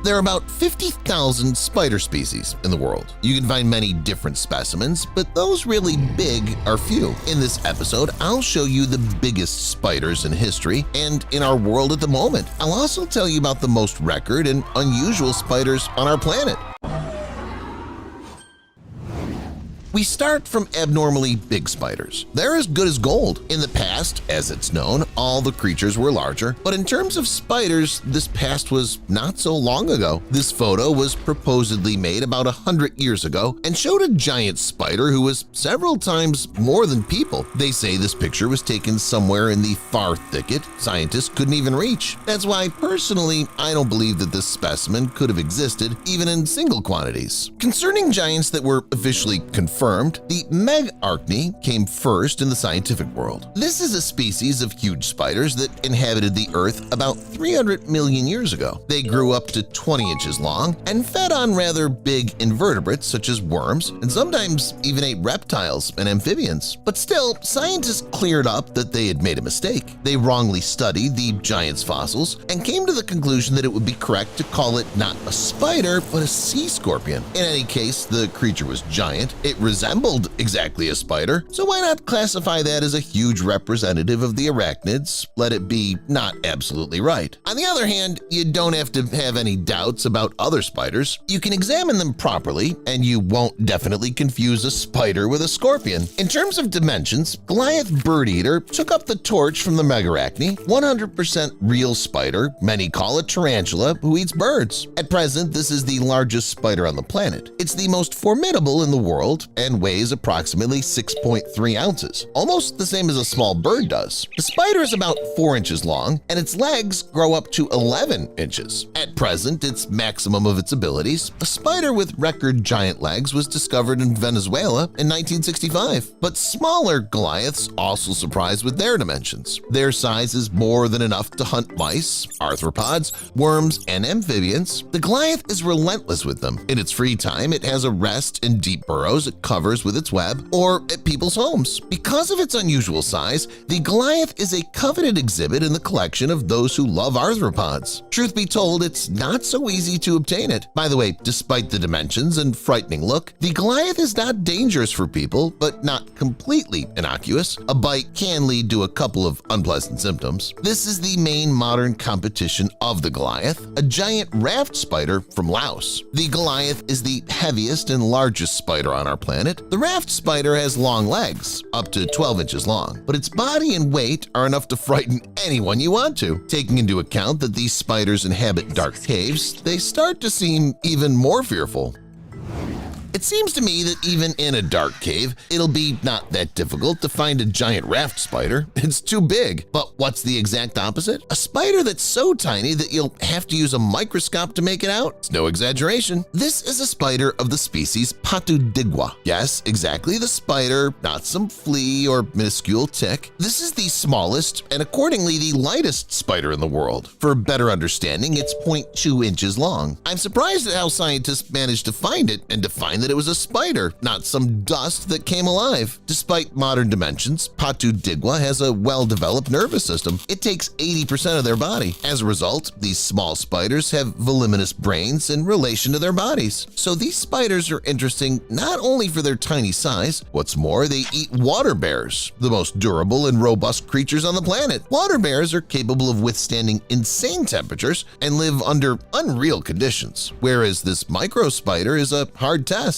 There are about 50,000 spider species in the world. You can find many different specimens, but those really big are few. In this episode, I'll show you the biggest spiders in history and in our world at the moment. I'll also tell you about the most record and unusual spiders on our planet. We start from abnormally big spiders. They're as good as gold. In the past, as it's known, all the creatures were larger, but in terms of spiders, this past was not so long ago. This photo was supposedly made about 100 years ago and showed a giant spider who was several times more than people. They say this picture was taken somewhere in the far thicket scientists couldn't even reach. That's why, personally, I don't believe that this specimen could have existed even in single quantities. Concerning giants that were officially confirmed, the arachnids came first in the scientific world. This is a species of huge spiders that inhabited the Earth about 300 million years ago. They grew up to 20 inches long and fed on rather big invertebrates such as worms and sometimes even ate reptiles and amphibians. But still, scientists cleared up that they had made a mistake. They wrongly studied the giant's fossils and came to the conclusion that it would be correct to call it not a spider but a sea scorpion. In any case, the creature was giant. It resembled exactly a spider, so why not classify that as a huge representative of the arachnids? Let it be not absolutely right. On the other hand, you don't have to have any doubts about other spiders. You can examine them properly, and you won't definitely confuse a spider with a scorpion. In terms of dimensions, Goliath bird eater took up the torch from the megarachni, 100% real spider, many call it tarantula, who eats birds. At present, this is the largest spider on the planet. It's the most formidable in the world and weighs approximately 6.3 ounces, almost the same as a small bird does. The spider is about 4 inches long, and its legs grow up to 11 inches. At present, its maximum of its abilities, a spider with record giant legs was discovered in Venezuela in 1965. But smaller Goliaths also surprise with their dimensions. Their size is more than enough to hunt mice, arthropods, worms, and amphibians. The Goliath is relentless with them. In its free time, it has a rest in deep burrows it covers with its web or at people's homes. Because of its unusual size, the Goliath is a coveted exhibit in the collection of those who love arthropods. Truth be told, it's not so easy to obtain it. By the way, despite the dimensions and frightening look, the Goliath is not dangerous for people, but not completely innocuous. A bite can lead to a couple of unpleasant symptoms. This is the main modern competition of the Goliath, a giant raft spider from Laos. The Goliath is the heaviest and largest spider on our planet. The raft spider has long legs, up to 12 inches long, but its body and weight are enough to frighten anyone you want to. Taking into account that these spiders inhabit dark caves, they start to seem even more fearful. It seems to me that even in a dark cave, it'll be not that difficult to find a giant raft spider. It's too big. But what's the exact opposite? A spider that's so tiny that you'll have to use a microscope to make it out. It's no exaggeration. This is a spider of the species Patudigua. Yes, exactly the spider, not some flea or minuscule tick. This is the smallest and accordingly the lightest spider in the world. For a better understanding, it's 0.2 inches long. I'm surprised at how scientists managed to find it and to find that it was a spider, not some dust that came alive. Despite modern dimensions, Patudigua has a well-developed nervous system. It takes 80% of their body. As a result, these small spiders have voluminous brains in relation to their bodies. So these spiders are interesting not only for their tiny size, what's more, they eat water bears, the most durable and robust creatures on the planet. Water bears are capable of withstanding insane temperatures and live under unreal conditions, whereas this micro spider is a hard test.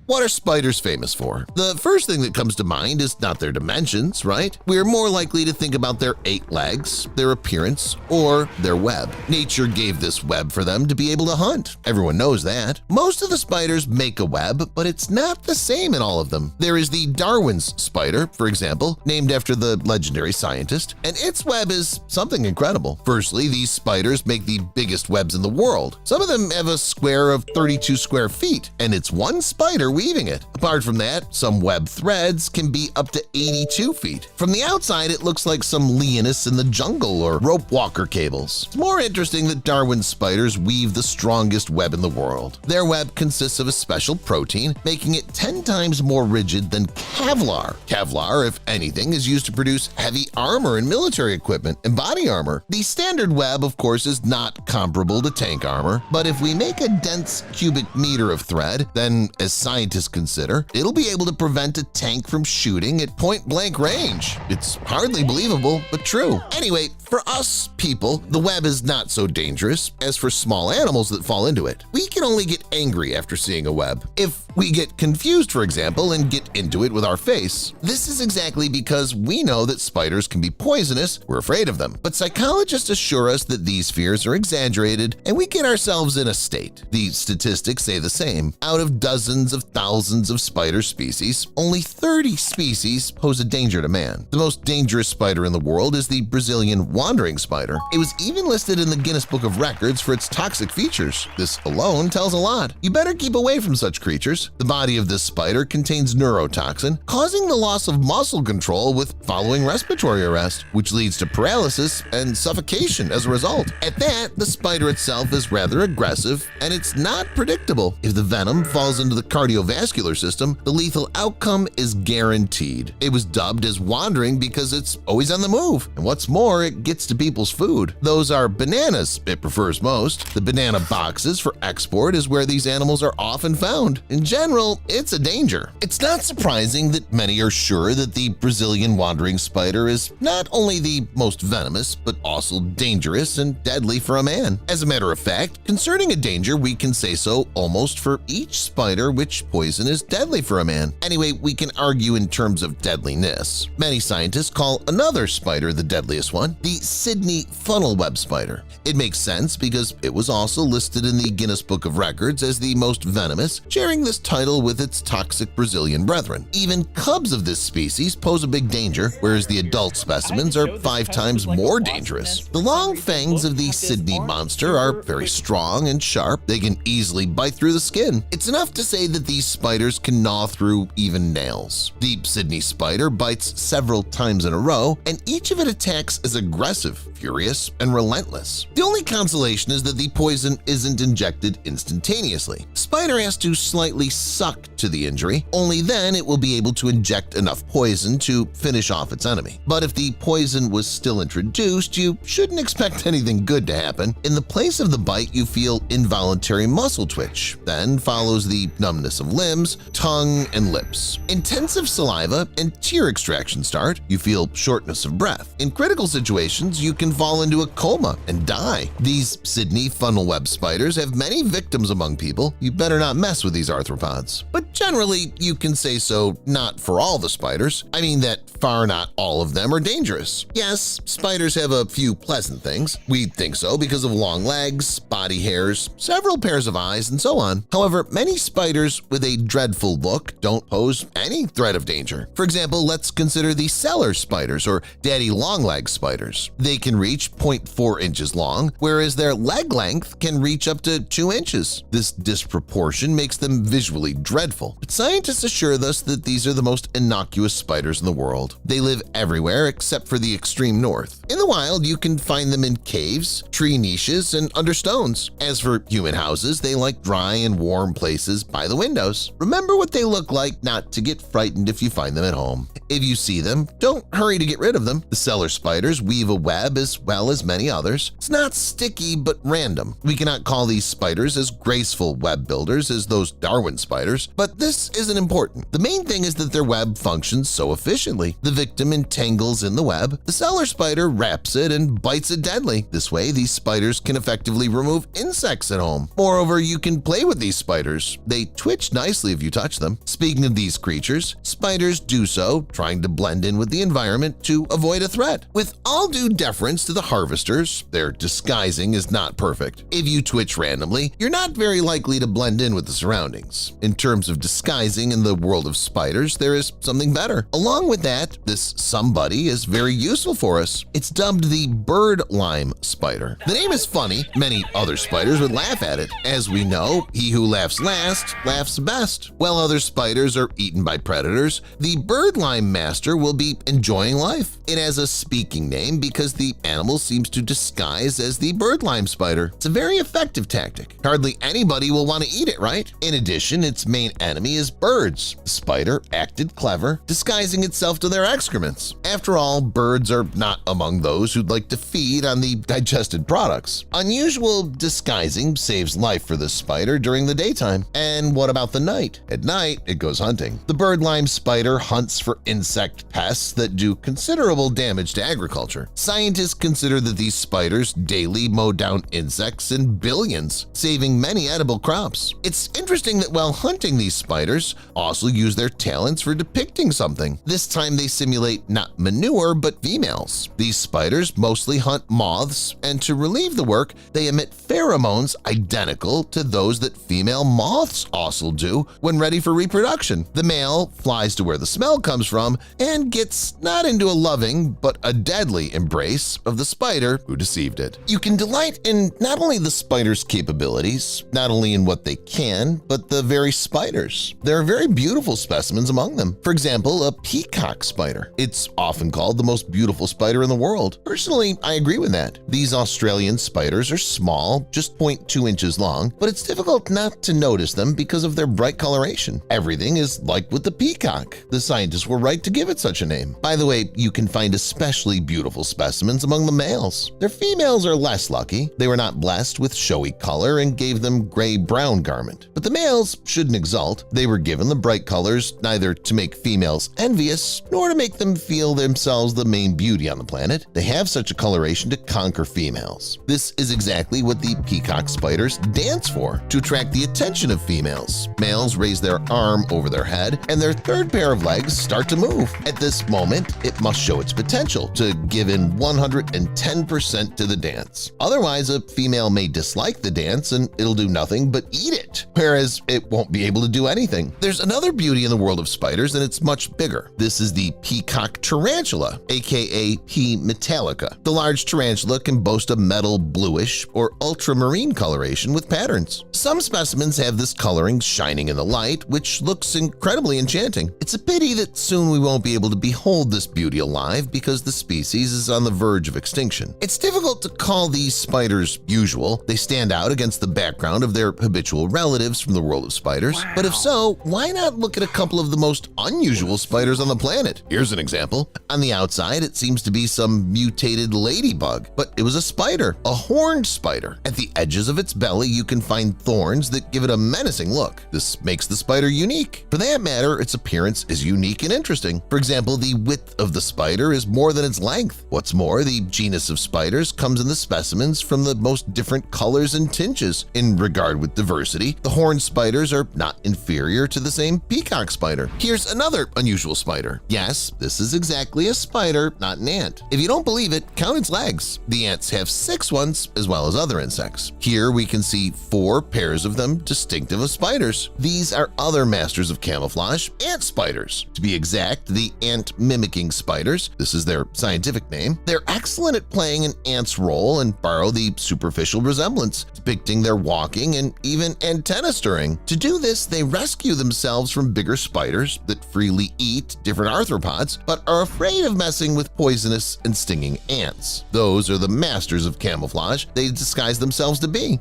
What are spiders famous for? The first thing that comes to mind is not their dimensions, right? We're more likely to think about their 8 legs, their appearance, or their web. Nature gave this web for them to be able to hunt. Everyone knows that. Most of the spiders make a web, but it's not the same in all of them. There is the Darwin's spider, for example, named after the legendary scientist, and its web is something incredible. Firstly, these spiders make the biggest webs in the world. Some of them have a square of 32 square feet, and it's one spider we weaving it. Apart from that, some web threads can be up to 82 feet. From the outside, it looks like some lianas in the jungle or rope walker cables. It's more interesting that Darwin's spiders weave the strongest web in the world. Their web consists of a special protein, making it 10 times more rigid than Kevlar. Kevlar, if anything, is used to produce heavy armor and military equipment and body armor. The standard web, of course, is not comparable to tank armor, but if we make a dense cubic meter of thread, then, as scientists consider, it'll be able to prevent a tank from shooting at point-blank range. It's hardly believable, but true. Anyway, for us people, the web is not so dangerous as for small animals that fall into it. We can only get angry after seeing a web. If we get confused, for example, and get into it with our face. This is exactly because we know that spiders can be poisonous, we're afraid of them. But psychologists assure us that these fears are exaggerated and we get ourselves in a state. The statistics say the same. Out of dozens of thousands of spider species, only 30 species pose a danger to man. The most dangerous spider in the world is the Brazilian wandering spider. It was even listed in the Guinness Book of Records for its toxic features. This alone tells a lot. You better keep away from such creatures. The body of this spider contains neurotoxin, causing the loss of muscle control with following respiratory arrest, which leads to paralysis and suffocation as a result. At that, the spider itself is rather aggressive, and it's not predictable. If the venom falls into the cardiovascular system, the lethal outcome is guaranteed. It was dubbed as wandering because it's always on the move, and what's more, it gets to people's food. Those are bananas it prefers most. The banana boxes for export is where these animals are often found. In general, it's a danger. It's not surprising that many are sure that the Brazilian wandering spider is not only the most venomous, but also dangerous and deadly for a man. As a matter of fact, concerning a danger, we can say so almost for each spider which poison is deadly for a man. Anyway, we can argue in terms of deadliness. Many scientists call another spider the deadliest one, the Sydney funnel web spider. It makes sense because it was also listed in the Guinness Book of Records as the most venomous, sharing this title with its toxic Brazilian brethren. Even cubs of this species pose a big danger, whereas the adult specimens are 5 times more dangerous. The long fangs of the Sydney monster are very strong and sharp. They can easily bite through the skin. It's enough to say that these spiders can gnaw through even nails. The Sydney spider bites several times in a row, and each of it attacks as aggressive, furious, and relentless. The only consolation is that the poison isn't injected instantaneously. Spider has to slightly suck to the injury. Only then it will be able to inject enough poison to finish off its enemy. But if the poison was still introduced, you shouldn't expect anything good to happen. In the place of the bite, you feel involuntary muscle twitch. Then follows the numbness of limbs, tongue, and lips. Intensive saliva and tear extraction start. You feel shortness of breath. In critical situations, you can fall into a coma and die. These Sydney funnel web spiders have many victims among people. You better not mess with these arthropods. But generally, you can say so not for all the spiders. I mean that far not all of them are dangerous. Yes, spiders have a few pleasant things. We think so because of long legs, body hairs, several pairs of eyes, and so on. However, many spiders with a dreadful look don't pose any threat of danger. For example, let's consider the cellar spiders or daddy long-leg spiders. They can reach 0.4 inches long, whereas their leg length can reach up to 2 inches. This disproportion makes them visually dreadful, but scientists assure us that these are the most innocuous spiders in the world. They live everywhere except for the extreme north. In the wild, you can find them in caves, tree niches, and under stones. As for human houses, they like dry and warm places by the windows. Remember what they look like not to get frightened if you find them at home. If you see them, don't hurry to get rid of them. The cellar spiders weave a web as well as many others. It's not sticky but random. We cannot call these spiders as graceful web builders as those Darwin spiders, but this isn't important. The main thing is that their web functions so efficiently. The victim entangles in the web, the cellar spider wraps it and bites it deadly. This way, these spiders can effectively remove insects at home. Moreover, you can play with these spiders. They twitch nicely if you touch them. Speaking of these creatures, spiders do so, trying to blend in with the environment to avoid a threat. With all due deference to the harvesters, their disguising is not perfect. If you twitch randomly, you're not very likely to blend in with the surroundings. In terms of disguising in the world of spiders, there is something better. Along with that, this somebody is very useful for us. It's dubbed the bird lime spider. The name is funny. Many other spiders would laugh at it. As we know, he who laughs last laughs best. While other spiders are eaten by predators, the bird lime master will be enjoying life. It has a speaking name because the animal seems to disguise as the bird lime spider. It's a very effective tactic. Hardly anybody will want to eat it, right? In addition, its main enemy is birds. The spider acted clever, disguising itself to their excrements. After all, birds are not among those who'd like to feed on the digested products. Unusual disguising saves life for this spider during the daytime. And what about the night? At night, it goes hunting. The bird lime spider hunts for insect pests that do considerable damage to agriculture. Scientists consider that these spiders daily mow down insects in billions, saving many edible crops. It's interesting that while hunting, these spiders also use their talents for depicting something. This time they simulate not manure but females. These spiders mostly hunt moths, and to relieve the work, they emit pheromones identical to those that female moths also do when ready for reproduction. The male flies to where the smell comes from and gets not into a loving but a deadly embrace of the spider who deceived it. You can delight in not only the spider's capabilities, not only in what they can, but the very spiders. There are very beautiful specimens among them. For example, a peacock spider. It's often called the most beautiful spider in the world. Personally, I agree with that. These Australian spiders are small, just 0.2 inches long, but it's difficult not to notice them because of their bright coloration. Everything is like with the peacock. The scientists were right to give it such a name. By the way, you can find especially beautiful specimens among the males. Their females are less lucky. They were not blessed with showy color and gave them gray-brown garment. But the males shouldn't exult. They were given the bright colors neither to make females envious nor to make them feel themselves the main beauty on the planet. They have such a coloration to conquer females. This is exactly what the peacock spiders dance for, to attract the attention of females. Males raise their arm over their head and their third pair of legs start to move. At this moment, it must show its potential to give in 110% to the dance. Otherwise, a female may dislike the dance and it'll do nothing but eat it, whereas it won't be able to do anything. There's another beauty in the world of spiders, and it's much bigger. This is the peacock tarantula, aka P. metallica. The large tarantula can boast a metal bluish or ultramarine coloration with patterns. Some specimens have this coloring shining in the light, which looks incredibly enchanting. It's a pity that soon we won't be able to behold this beauty alive because the species is on the verge of extinction. It's difficult to call these spiders usual. They stand out against the background of their habitual relatives from the world of spiders. Wow. But if so, why not look at a couple of the most unusual spiders on the planet? Here's an example. On the outside, it seems to be some mutated ladybug, but it was a spider, a horned spider. At the edges of its belly, you can find thorns that give it a menacing look. This makes the spider unique. For that matter, its appearance is unique and interesting. For example, the width of the spider is more than its length. What's more, the genus of spiders comes in the specimens from the most different colors and tinges. In regard with diversity, the horned spiders are not inferior to the same peacock spider. Here's another unusual spider. Yes, this is exactly a spider, not an ant. If you don't believe it, count its legs. The ants have 6 ones as well as other insects. Here we can see 4 pairs of them distinctive of spiders. These are other masters of camouflage, ant spiders. To be exact, the ant mimicking spiders, this is their scientific name. They're excellent at playing an ant's role and borrow the superficial resemblance, depicting their walking and even antenna stirring. To do this, they rescue themselves from bigger spiders that freely eat different arthropods but are afraid of messing with poisonous and stinging ants. Those are the masters of camouflage they disguise themselves to be.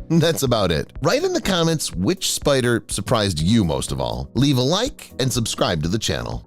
That's about it. Write in the comments which spider surprised you most of all. Leave a like and subscribe to the channel.